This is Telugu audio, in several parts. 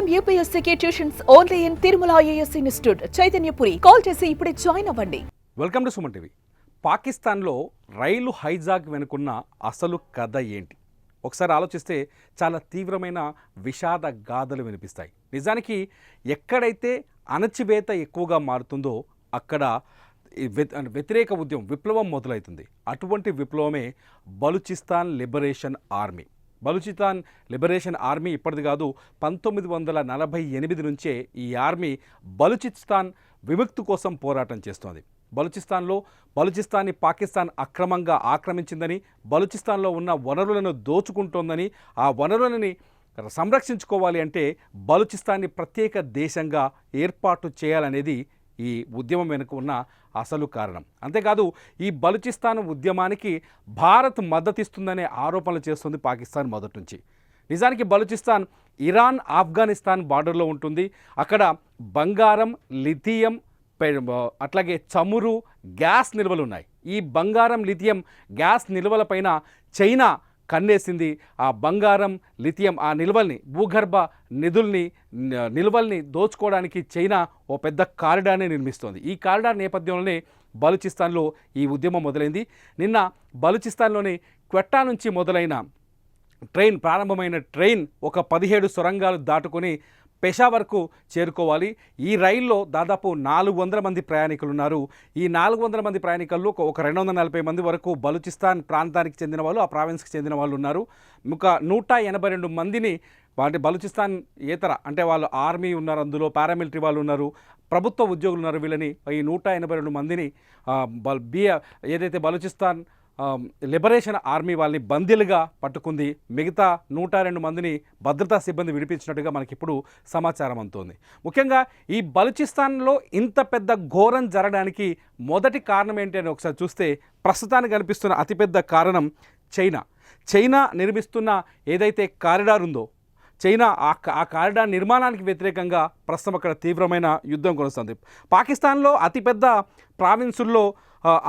IIM UPSC tuitions only in Tirumala IAS institute Chaitanyapuri. Call చేసి ఇప్పుడే జాయిన్ అవ్వండి. Welcome to Suman TV. పాకిస్తాన్లో రైలు హైజాక్ వెనుకున్న అసలు కథ ఏంటి? ఒకసారి ఆలోచిస్తే చాలా తీవ్రమైన విషాద గాథలు వినిపిస్తాయి. నిజానికి ఎక్కడైతే అణచివేత ఎక్కువగా మారుతుందో అక్కడ వ్యతిరేక ఉద్యమం విప్లవం మొదలవుతుంది. అటువంటి విప్లవమే Balochistan liberation army. Balochistan liberation army ఇప్పటిది కాదు, 1948 నుంచే ఈ ఆర్మీ బలూచిస్తాన్ విముక్తి కోసం పోరాటం చేస్తోంది. బలూచిస్తాన్ని పాకిస్తాన్ అక్రమంగా ఆక్రమించిందని, బలూచిస్తాన్లో ఉన్న వనరులను దోచుకుంటోందని, ఆ వనరులని సంరక్షించుకోవాలి అంటే బలూచిస్తాన్ని ప్రత్యేక దేశంగా ఏర్పాటు చేయాలనేది ఈ ఉద్యమం వెనుక ఉన్న అసలు కారణం. అంతేకాదు ఈ బలూచిస్తాన్ ఉద్యమానికి భారత్ మద్దతిస్తుందనే ఆరోపణలు చేస్తుంది పాకిస్తాన్ మొదటి నుంచి. నిజానికి బలూచిస్తాన్ ఇరాన్ ఆఫ్ఘనిస్తాన్ బార్డర్లో ఉంటుంది. అక్కడ బంగారం, లిథియం, అట్లాగే చమురు, గ్యాస్ నిల్వలు ఉన్నాయి. ఈ బంగారం, లిథియం, గ్యాస్ నిల్వలపైన చైనా కన్నేసింది. ఆ బంగారం, లిథియం, ఆ నిల్వల్ని, భూగర్భ నిల్వల్ని దోచుకోవడానికి చైనా ఓ పెద్ద కారిడార్ని నిర్మిస్తోంది. ఈ కారిడార్ నేపథ్యంలోనే బలూచిస్తాన్లో ఈ ఉద్యమం మొదలైంది. నిన్న బలూచిస్తాన్లోని క్వెట్టా నుంచి మొదలైన ప్రారంభమైన ట్రైన్ ఒక 17 సొరంగాలు దాటుకొని పెషావర్కు చేరుకోవాలి. ఈ రైల్లో దాదాపు 400 మంది ప్రయాణికులు ఉన్నారు. ఈ 400 మంది ప్రయాణికుల్లో ఒక 240 మంది వరకు బలూచిస్తాన్ ప్రాంతానికి చెందిన వాళ్ళు, ఆ ప్రావిన్స్కి చెందిన వాళ్ళు ఉన్నారు. ఒక 182 మందిని వాటి బలూచిస్తాన్ ఏతర అంటే వాళ్ళు ఆర్మీ ఉన్నారు, అందులో పారామిలిటరీ వాళ్ళు ఉన్నారు, ప్రభుత్వ ఉద్యోగులు ఉన్నారు. వీళ్ళని ఈ 182 మందిని ఏదైతే బలూచిస్తాన్ లిబరేషన్ ఆర్మీ వాళ్ళని బందీలుగా పట్టుకుంది. మిగతా 102 మందిని భద్రతా సిబ్బంది విడిపించినట్టుగా మనకిప్పుడు సమాచారం అందుతోంది. ముఖ్యంగా ఈ బలూచిస్తాన్లో ఇంత పెద్ద ఘోరం జరగడానికి మొదటి కారణం ఏంటి అని ఒకసారి చూస్తే ప్రస్తుతానికి కనిపిస్తున్న అతిపెద్ద కారణం చైనా నిర్మిస్తున్న ఏదైతే కారిడార్ ఉందో, చైనా ఆ కారిడార్ నిర్మాణానికి వ్యతిరేకంగా ప్రస్తుతం అక్కడ తీవ్రమైన యుద్ధం కొనసాగుతుంది. పాకిస్తాన్లో అతిపెద్ద ప్రావిన్సుల్లో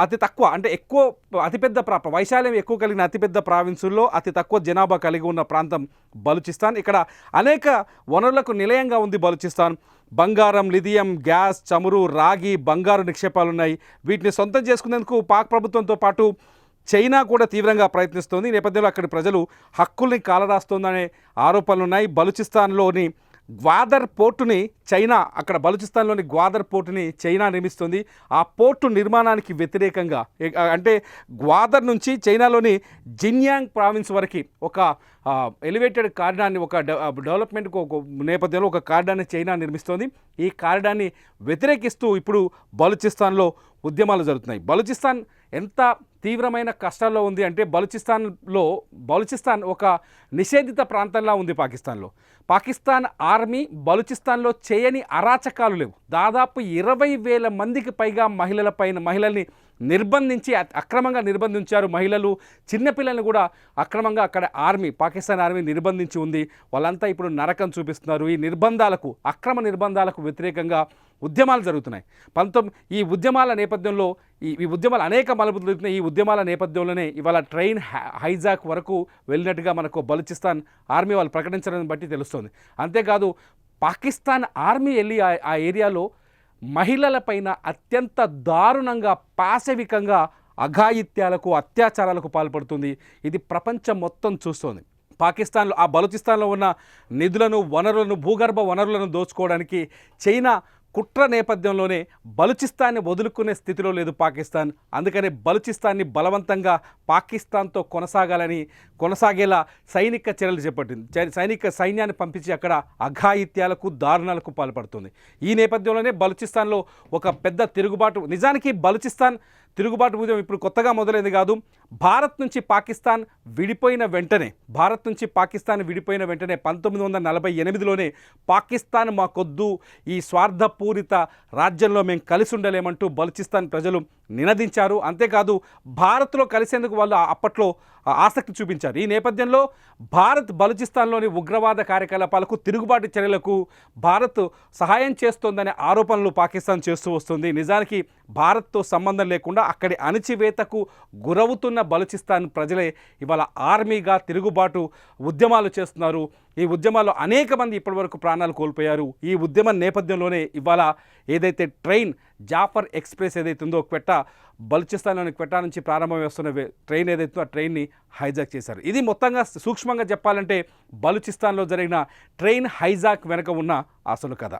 అతి తక్కువ అంటే అతిపెద్ద వైశాల్యం ఎక్కువ కలిగిన అతిపెద్ద ప్రావిన్సుల్లో అతి తక్కువ జనాభా కలిగి ఉన్న ప్రాంతం బలూచిస్తాన్. ఇక్కడ అనేక వనరులకు నిలయంగా ఉంది బలూచిస్తాన్. బంగారం, లిథియం, గ్యాస్, చమురు, రాగి, బంగారు నిక్షేపాలు ఉన్నాయి. వీటిని సొంతం చేసుకునేందుకు పాక్ ప్రభుత్వంతో పాటు చైనా కూడా తీవ్రంగా ప్రయత్నిస్తోంది. ఈ నేపథ్యంలో అక్కడి ప్రజలు హక్కుల్ని కాలరాస్తోందనే ఆరోపణలు ఉన్నాయి. బలూచిస్తాన్లోని గ్వాదర్ పోర్టుని చైనా, అక్కడ బలూచిస్తాన్లోని గ్వాదర్ పోర్టుని చైనా నిర్మిస్తుంది. ఆ పోర్టు నిర్మాణానికి వ్యతిరేకంగా అంటే గ్వాదర్ నుంచి చైనాలోని జిన్యాంగ్ ప్రావిన్స్ వరకు ఒక ఎలివేటెడ్ కారిడార్ని, ఒక డెవలప్మెంట్కు ఒక నేపథ్యంలో ఒక కారిడార్ని చైనా నిర్మిస్తోంది. ఈ కారిడార్ని వ్యతిరేకిస్తూ ఇప్పుడు బలూచిస్తాన్లో ఉద్యమాలు జరుగుతున్నాయి. బలూచిస్తాన్ ఎంత తీవ్రమైన కష్టాల్లో ఉంది అంటే బలూచిస్తాన్ ఒక నిషేధిత ప్రాంతంలా ఉంది పాకిస్తాన్ ఆర్మీ బలూచిస్తాన్లో చేయని అరాచకాలు లేవు. దాదాపు 20,000 మందికి పైగా మహిళల్ని నిర్బంధించి అక్రమంగా నిర్బంధించారు. మహిళలు, చిన్నపిల్లల్ని కూడా అక్రమంగా అక్కడ పాకిస్తాన్ ఆర్మీ నిర్బంధించి ఉంది. వాళ్ళంతా ఇప్పుడు నరకం చూపిస్తున్నారు. ఈ అక్రమ నిర్బంధాలకు వ్యతిరేకంగా ఉద్యమాలు జరుగుతున్నాయి. ఈ ఉద్యమాల నేపథ్యంలో ఈ ఉద్యమాలు అనేక మలుపులు జరుగుతున్నాయి. ఈ ఉద్యమాల నేపథ్యంలోనే ఇవాళ ట్రైన్ హైజాక్ వరకు వెళ్ళినట్టుగా మనకు బలూచిస్తాన్ ఆర్మీ వాళ్ళు ప్రకటించడాన్ని బట్టి తెలుస్తుంది. అంతేకాదు పాకిస్తాన్ ఆర్మీ వెళ్ళి ఆ ఏరియాలో మహిళలపైన అత్యంత దారుణంగా, పాశవికంగా అఘాయిత్యాలకు, అత్యాచారాలకు పాల్పడుతుంది. ఇది ప్రపంచం మొత్తం చూస్తోంది. ఆ బలూచిస్తాన్లో ఉన్న నిధులను, భూగర్భ వనరులను దోచుకోవడానికి చైనా కుట్ర నేపథ్యంలోనే బలూచిస్తాన్ని వదులుకునే స్థితిలో లేదు పాకిస్తాన్. అందుకనే బలూచిస్తాన్ని బలవంతంగా పాకిస్తాన్తో కొనసాగేలా సైనిక చర్యలు చేపట్టింది. సైన్యాన్ని పంపించి అక్కడ అఘాయిత్యాలకు, దారుణాలకు పాల్పడుతుంది. ఈ నేపథ్యంలోనే బలూచిస్తాన్లో ఒక పెద్ద తిరుగుబాటు. నిజానికి బలూచిస్తాన్ తిరుగుబాటు ఉద్యమం ఇప్పుడు కొత్తగా మొదలైంది కాదు. భారత్ నుంచి పాకిస్తాన్ విడిపోయిన వెంటనే 1948లోనే పాకిస్తాన్ మాకొద్దు, ఈ స్వార్థపూరిత రాజ్యంలో మేము కలిసి ఉండలేమంటూ బలూచిస్తాన్ ప్రజలు నినదించారు. అంతేకాదు భారత్లో కలిసేందుకు వాళ్ళు అప్పట్లో ఆసక్తి చూపించారు. ఈ నేపథ్యంలో భారత్ బలూచిస్తాన్లోని ఉగ్రవాద కార్యకలాపాలకు, తిరుగుబాటు చర్యలకు భారత్ సహాయం చేస్తోందనే ఆరోపణలు పాకిస్తాన్ చేస్తూ వస్తుంది. నిజానికి భారత్తో సంబంధం లేకుండా అక్కడి అణచివేతకు గురవుతున్న బలూచిస్తాన్ ప్రజలే ఇవాళ ఆర్మీగా తిరుగుబాటు ఉద్యమాలు చేస్తున్నారు. ఈ ఉద్యమాల్లో అనేక మంది ఇప్పటివరకు ప్రాణాలు కోల్పోయారు. ఈ ఉద్యమం నేపథ్యంలోనే ఇవాళ ఏదైతే ట్రైన్ జాఫర్ ఎక్స్ప్రెస్ ఏదైతే ఉందో బలూచిస్తాన్లోని క్వెట్టా నుంచి ప్రారంభం వస్తున్న ట్రైన్ ఏదైతే ఆ ట్రైన్ని హైజాక్ చేశారు. ఇది మొత్తంగా సూక్ష్మంగా చెప్పాలంటే బలూచిస్తాన్లో జరిగిన ట్రైన్ హైజాక్ వెనుక ఉన్న అసలు కథ.